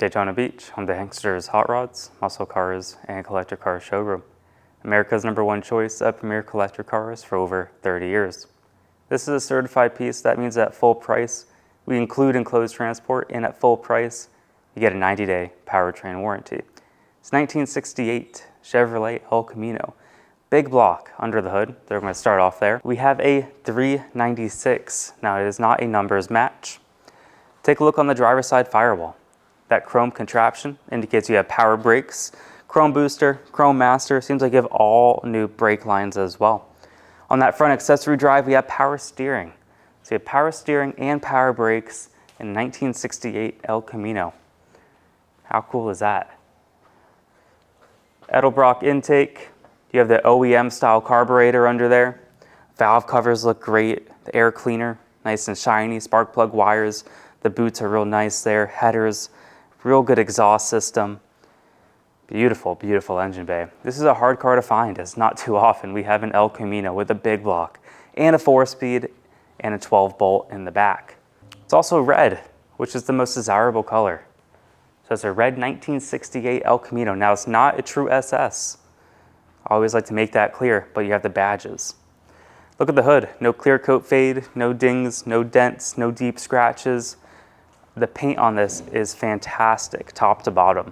Daytona Beach, home to Hanksters Hot Rods, Muscle Cars, and Collector Cars showroom. America's #1 choice of premier collector cars for over 30 years. This is a certified piece. That means at full price, we include enclosed transport, and at full price, you get a 90-day powertrain warranty. It's 1968 Chevrolet El Camino. Big block under the hood. They're going to start off there. We have a 396. Now, it is not a numbers match. Take a look on the driver's side firewall. That chrome contraption indicates you have power brakes, chrome booster, chrome master. Seems like you have all new brake lines as well. On that front accessory drive, we have power steering. So you have power steering and power brakes in 1968 El Camino. How cool is that? Edelbrock intake. You have the OEM style carburetor under there. Valve covers look great. The air cleaner, nice and shiny. Spark plug wires. The boots are real nice there. Headers, real good exhaust system. Beautiful, beautiful engine bay. This is a hard car to find. It's not too often we have an El Camino with a big block and a 4-speed and a 12-bolt in the back. It's also red, which is the most desirable color. So it's a red 1968 El Camino. Now, it's not a true SS. I always like to make that clear, but you have the badges. Look at the hood. No clear coat fade, no dings, no dents, no deep scratches. The paint on this is fantastic, top to bottom.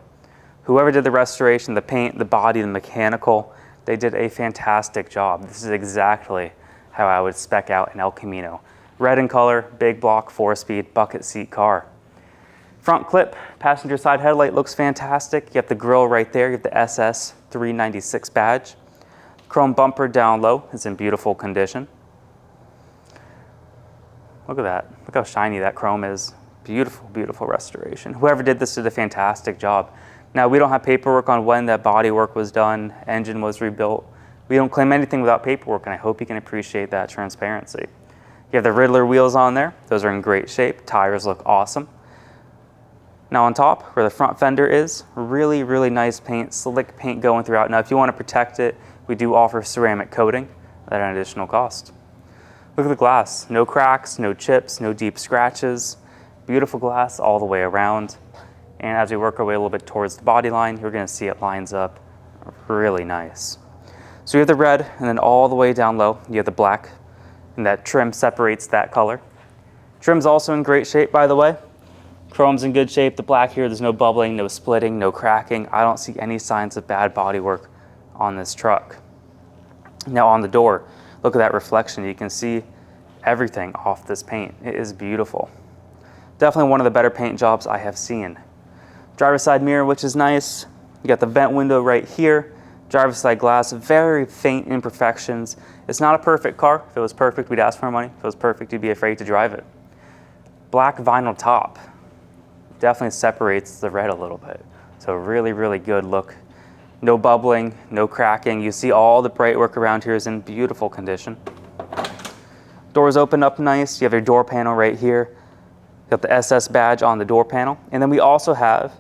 Whoever did the restoration, the paint, the body, the mechanical, they did a fantastic job. This is exactly how I would spec out an El Camino. Red in color, big block, 4-speed, bucket seat car. Front clip, passenger side headlight looks fantastic. You have the grille right there. You have the SS 396 badge. Chrome bumper down low is in beautiful condition. Look at that. Look how shiny that chrome is. Beautiful, beautiful restoration. Whoever did this did a fantastic job. Now, we don't have paperwork on when that body work was done, engine was rebuilt. We don't claim anything without paperwork, and I hope you can appreciate that transparency. You have the Riddler wheels on there. Those are in great shape. Tires look awesome. Now on top, where the front fender is, really, really nice paint, slick paint going throughout. Now, if you want to protect it, we do offer ceramic coating at an additional cost. Look at the glass. No cracks, no chips, no deep scratches. Beautiful glass all the way around. And as we work our way a little bit towards the body line, you're going to see it lines up really nice. So you have the red, and then all the way down low, you have the black, and that trim separates that color. Trim's also in great shape, by the way. Chrome's in good shape. The black here, there's no bubbling, no splitting, no cracking. I don't see any signs of bad bodywork on this truck. Now on the door, look at that reflection. You can see everything off this paint. It is beautiful. Definitely one of the better paint jobs I have seen. Driver's side mirror, which is nice. You got the vent window right here. Driver's side glass, very faint imperfections. It's not a perfect car. If it was perfect, we'd ask for more money. If it was perfect, you'd be afraid to drive it. Black vinyl top. Definitely separates the red a little bit. So really, really good look. No bubbling, no cracking. You see all the bright work around here is in beautiful condition. Doors open up nice. You have your door panel right here. You got the SS badge on the door panel. And then we also have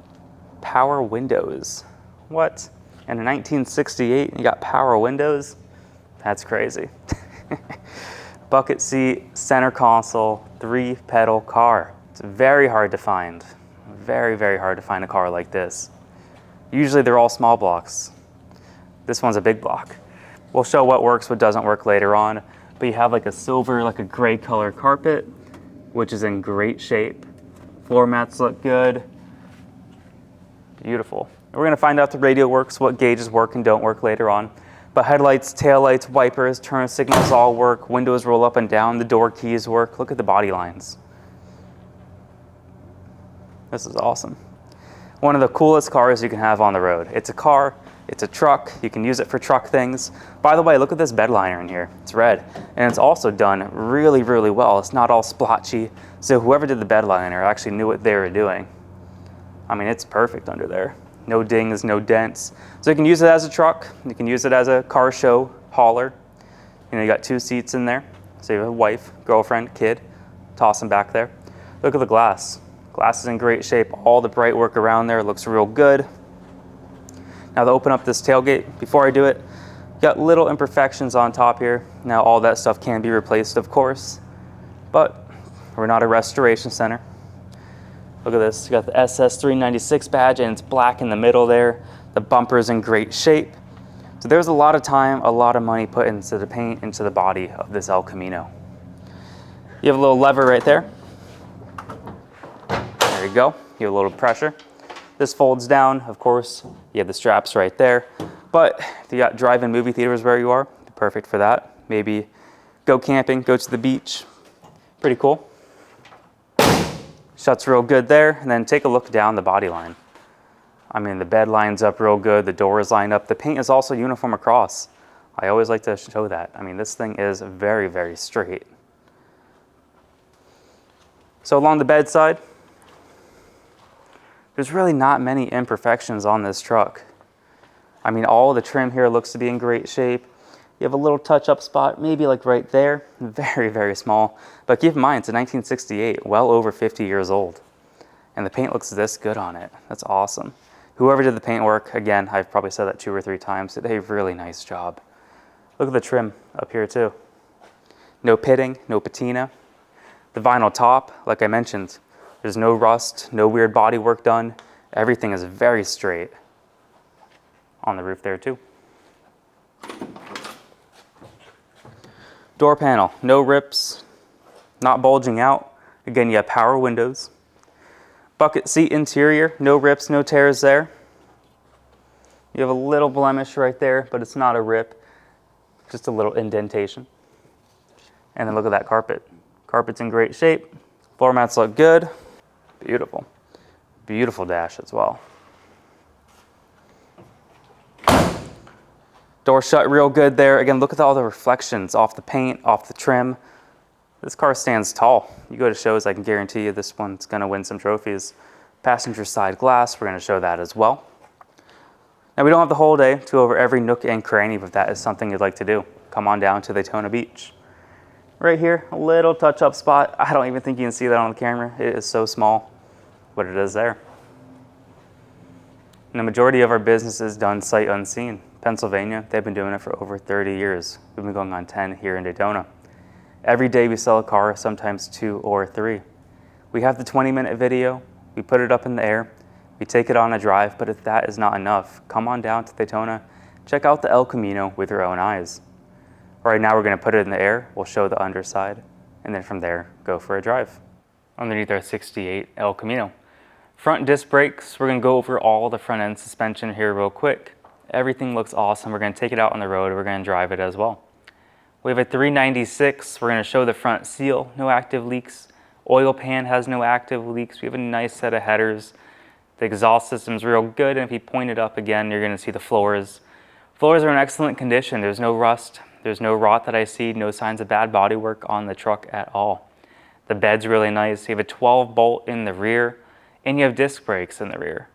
power windows. What? In a 1968, you got power windows? That's crazy. Bucket seat, center console, 3-pedal car. It's very hard to find. Very, very hard to find a car like this. Usually they're all small blocks. This one's a big block. We'll show what works, what doesn't work later on. But you have like a silver, like a gray color carpet, which is in great shape. Floor mats look good. Beautiful. We're gonna find out the radio works, what gauges work and don't work later on. But headlights, taillights, wipers, turn signals all work. Windows roll up and down. The door keys work. Look at the body lines. This is awesome. One of the coolest cars you can have on the road. It's a car, it's a truck, you can use it for truck things. By the way, look at this bed liner in here. It's red, and it's also done really, really well. It's not all splotchy, so whoever did the bed liner actually knew what they were doing. I mean, it's perfect under there. No dings, no dents. So you can use it as a truck, you can use it as a car show hauler. You know, you got 2 seats in there, so you have a wife, girlfriend, kid, toss them back there. Look at the glass. Glass is in great shape. All the bright work around there looks real good. Now to open up this tailgate, before I do it, got little imperfections on top here. Now all that stuff can be replaced, of course, but we're not a restoration center. Look at this, you got the SS396 badge and it's black in the middle there. The bumper's in great shape. So there's a lot of time, a lot of money put into the paint, into the body of this El Camino. You have a little lever right there. There you go, you have a little pressure. This folds down, of course, you have the straps right there. But if you got drive-in movie theaters where you are, perfect for that. Maybe go camping, go to the beach. Pretty cool. Shuts real good there, and then take a look down the body line. I mean, the bed lines up real good, the doors line up. The paint is also uniform across. I always like to show that. I mean, this thing is very, very straight. So along the bedside, there's really not many imperfections on this truck. I mean, all the trim here looks to be in great shape. You have a little touch-up spot, maybe like right there, very, very small. But keep in mind, it's a 1968, well over 50 years old. And the paint looks this good on it. That's awesome. Whoever did the paint work, again, I've probably said that 2 or 3 times, did a really nice job. Look at the trim up here too. No pitting, no patina. The vinyl top, like I mentioned, there's no rust, no weird body work done. Everything is very straight on the roof there too. Door panel, no rips, not bulging out. Again, you have power windows. Bucket seat interior, no rips, no tears there. You have a little blemish right there, but it's not a rip, just a little indentation. And then look at that carpet. Carpet's in great shape. Floor mats look good. Beautiful. Beautiful dash as well. Door shut real good there. Again, look at all the reflections off the paint, off the trim. This car stands tall. You go to shows, I can guarantee you this one's gonna win some trophies. Passenger side glass, we're gonna show that as well. Now we don't have the whole day to go over every nook and cranny, but if that is something you'd like to do, come on down to Daytona Beach. Right here, a little touch-up spot. I don't even think you can see that on the camera. It is so small, but it is there. And the majority of our business is done sight unseen. Pennsylvania, they've been doing it for over 30 years. We've been going on 10 here in Daytona. Every day we sell a car, sometimes 2 or 3. We have the 20-minute video, we put it up in the air, we take it on a drive, but if that is not enough, come on down to Daytona, check out the El Camino with your own eyes. Right now we're gonna put it in the air, we'll show the underside, and then from there, go for a drive. Underneath our 68 El Camino. Front disc brakes, we're gonna go over all the front end suspension here real quick. Everything looks awesome. We're gonna take it out on the road, we're gonna drive it as well. We have a 396, we're gonna show the front seal, no active leaks. Oil pan has no active leaks. We have a nice set of headers. The exhaust system's real good, and if you point it up again, you're gonna see the floors. Floors are in excellent condition. There's no rust, there's no rot that I see, no signs of bad bodywork on the truck at all. The bed's really nice. You have a 12 bolt in the rear, and you have disc brakes in the rear.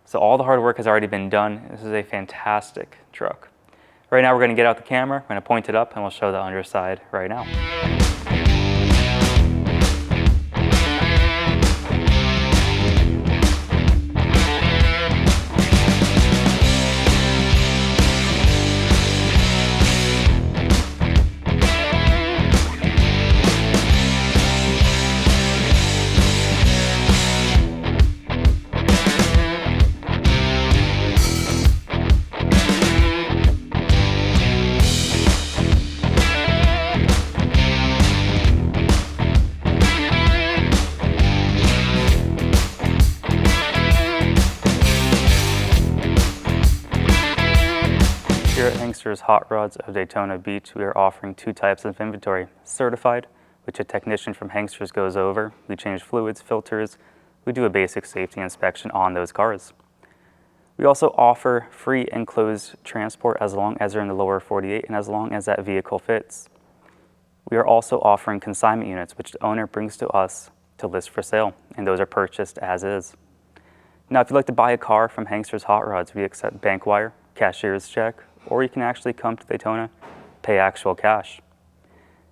So all the hard work has already been done. This is a fantastic truck. Right now we're gonna get out the camera, we're gonna point it up, and we'll show the underside right now. Here at Hanksters Hot Rods of Daytona Beach, we are offering 2 types of inventory. Certified, which a technician from Hanksters goes over. We change fluids, filters. We do a basic safety inspection on those cars. We also offer free enclosed transport as long as they're in the lower 48 and as long as that vehicle fits. We are also offering consignment units, which the owner brings to us to list for sale, and those are purchased as is. Now, if you'd like to buy a car from Hanksters Hot Rods, we accept bank wire, cashier's check, or you can actually come to Daytona, pay actual cash.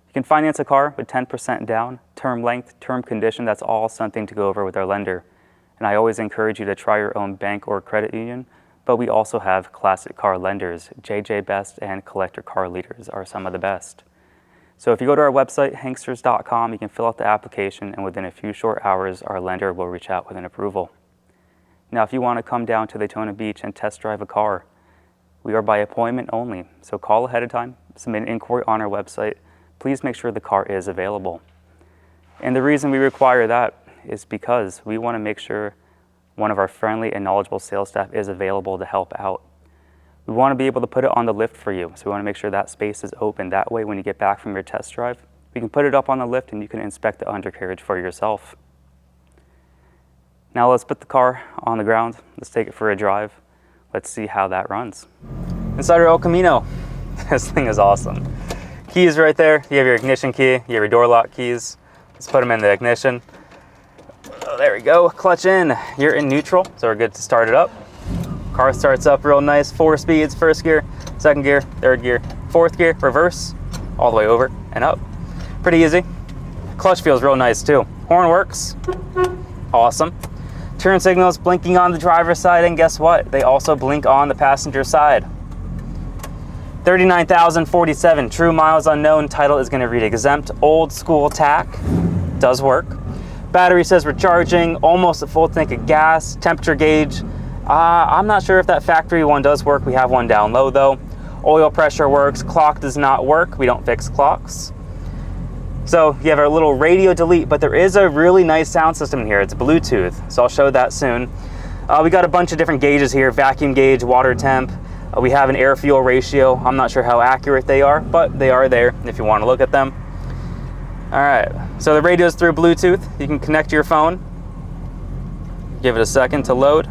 You can finance a car with 10% down, term length, term condition. That's all something to go over with our lender. And I always encourage you to try your own bank or credit union, but we also have classic car lenders. JJ Best and Collector Car Leaders are some of the best. So if you go to our website, hanksters.com, you can fill out the application, and within a few short hours, our lender will reach out with an approval. Now, if you want to come down to Daytona Beach and test drive a car, we are by appointment only. So call ahead of time, submit an inquiry on our website. Please make sure the car is available. And the reason we require that is because we want to make sure one of our friendly and knowledgeable sales staff is available to help out. We want to be able to put it on the lift for you, so we want to make sure that space is open. That way, when you get back from your test drive, we can put it up on the lift and you can inspect the undercarriage for yourself. Now let's put the car on the ground. Let's take it for a drive. Let's see how that runs. Inside our El Camino, this thing is awesome. Keys right there. You have your ignition key, you have your door lock keys. Let's put them in the ignition. Oh, there we go. Clutch in. You're in neutral, so we're good to start it up. Car starts up real nice. 4 speeds, first gear, second gear, third gear, fourth gear, reverse, all the way over and up. Pretty easy. Clutch feels real nice too. Horn works. Awesome. Turn signals blinking on the driver's side, and guess what? They also blink on the passenger side. 39,047 true miles unknown. Title is going to read exempt. Old school tack. Does work. Battery says we're charging. Almost a full tank of gas. Temperature gauge. I'm not sure if that factory one does work. We have one down low though. Oil pressure works. Clock does not work. We don't fix clocks. So you have our little radio delete, but there is a really nice sound system in here. It's Bluetooth, so I'll show that soon. We got a bunch of different gauges here. Vacuum gauge, water temp. We have an air fuel ratio. I'm not sure how accurate they are, but they are there if you want to look at them. All right, so the radio is through Bluetooth. You can connect to your phone. Give it a second to load.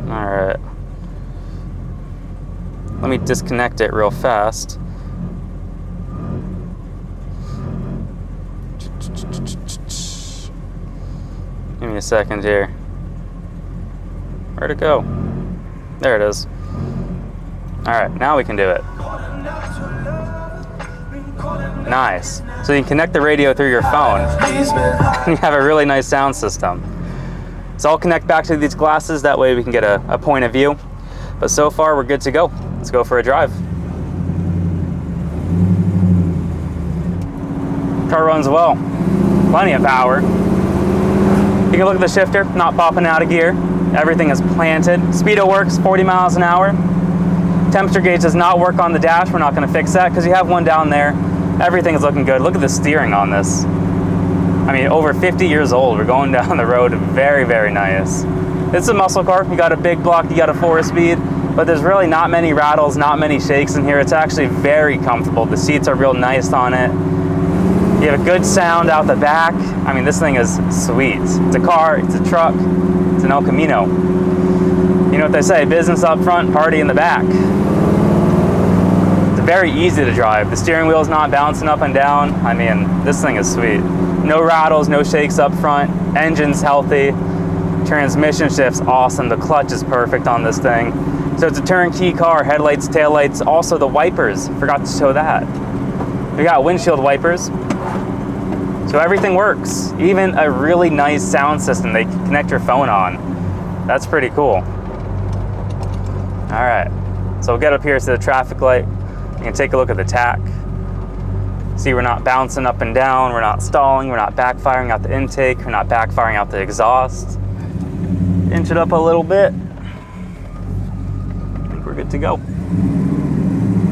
All right. Let me disconnect it real fast. Give me a second here. Where'd it go? There it is. All right, now we can do it. Nice. So you can connect the radio through your phone. You have a really nice sound system. So I'll connect back to these glasses. That way we can get a point of view. But so far, we're good to go. Let's go for a drive. Car runs well. Plenty of power. You can look at the shifter, not popping out of gear. Everything is planted. Speedo works, 40 miles an hour. Temperature gauge does not work on the dash. We're not going to fix that because you have one down there. Everything is looking good. Look at the steering on this. I mean, over 50 years old. We're going down the road. Very, very nice. It's a muscle car. You got a big block, you got a 4-speed, but there's really not many rattles, not many shakes in here. It's actually very comfortable. The seats are real nice on it. You have a good sound out the back. I mean, this thing is sweet. It's a car, it's a truck, it's an El Camino. You know what they say, business up front, party in the back. It's very easy to drive. The steering wheel's not bouncing up and down. I mean, this thing is sweet. No rattles, no shakes up front. Engine's healthy. Transmission shift's awesome. The clutch is perfect on this thing. So it's a turnkey car, headlights, taillights, also the wipers. Forgot to show that. We got windshield wipers. So everything works. Even a really nice sound system they can connect your phone on. That's pretty cool. All right, so we'll get up here to the traffic light. You can take a look at the tack. See, we're not bouncing up and down, we're not stalling, we're not backfiring out the intake, we're not backfiring out the exhaust. Inch it up a little bit. I think we're good to go.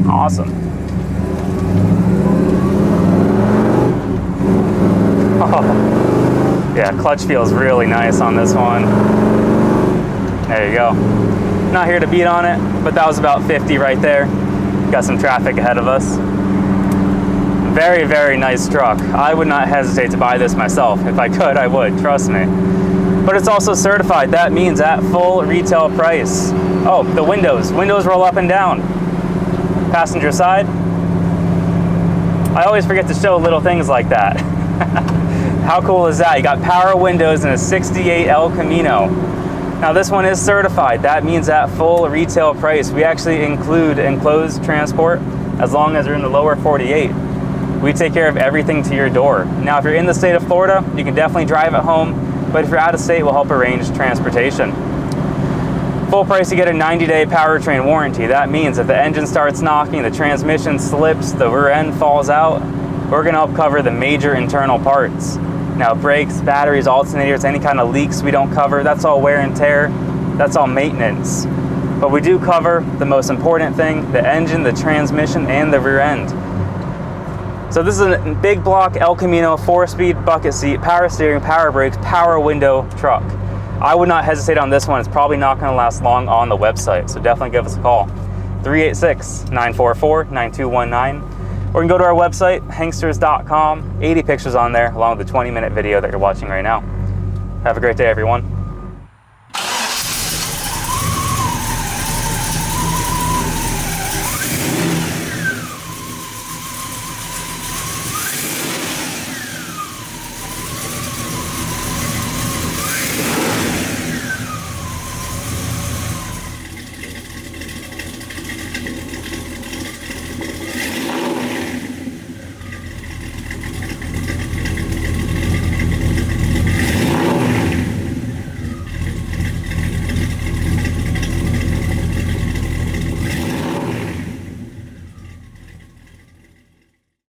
Awesome. Oh, yeah, clutch feels really nice on this one. There you go. Not here to beat on it, but that was about 50 right there. Got some traffic ahead of us. Very, very nice truck. I would not hesitate to buy this myself. If I could, I would, trust me. But it's also certified. That means at full retail price. Oh, the windows. Windows roll up and down. Passenger side. I always forget to show little things like that. How cool is that? You got power windows in a 68 El Camino. Now this one is certified. That means at full retail price. We actually include enclosed transport as long as you're in the lower 48. We take care of everything to your door. Now if you're in the state of Florida, you can definitely drive it home, but if you're out of state, we'll help arrange transportation. full price, you get a 90-day powertrain warranty. That means if the engine starts knocking, the transmission slips, the rear end falls out, we're gonna help cover the major internal parts. Now brakes, batteries, alternators, any kind of leaks we don't cover, that's all wear and tear, that's all maintenance. But we do cover the most important thing, the engine, the transmission, and the rear end. So this is a big block El Camino 4-speed bucket seat, power steering, power brakes, power window truck. I would not hesitate on this one. It's probably not going to last long on the website, so definitely give us a call. 386-944-9219. Or you can go to our website, Hanksters.com. 80 pictures on there, along with the 20-minute video that you're watching right now. Have a great day, everyone.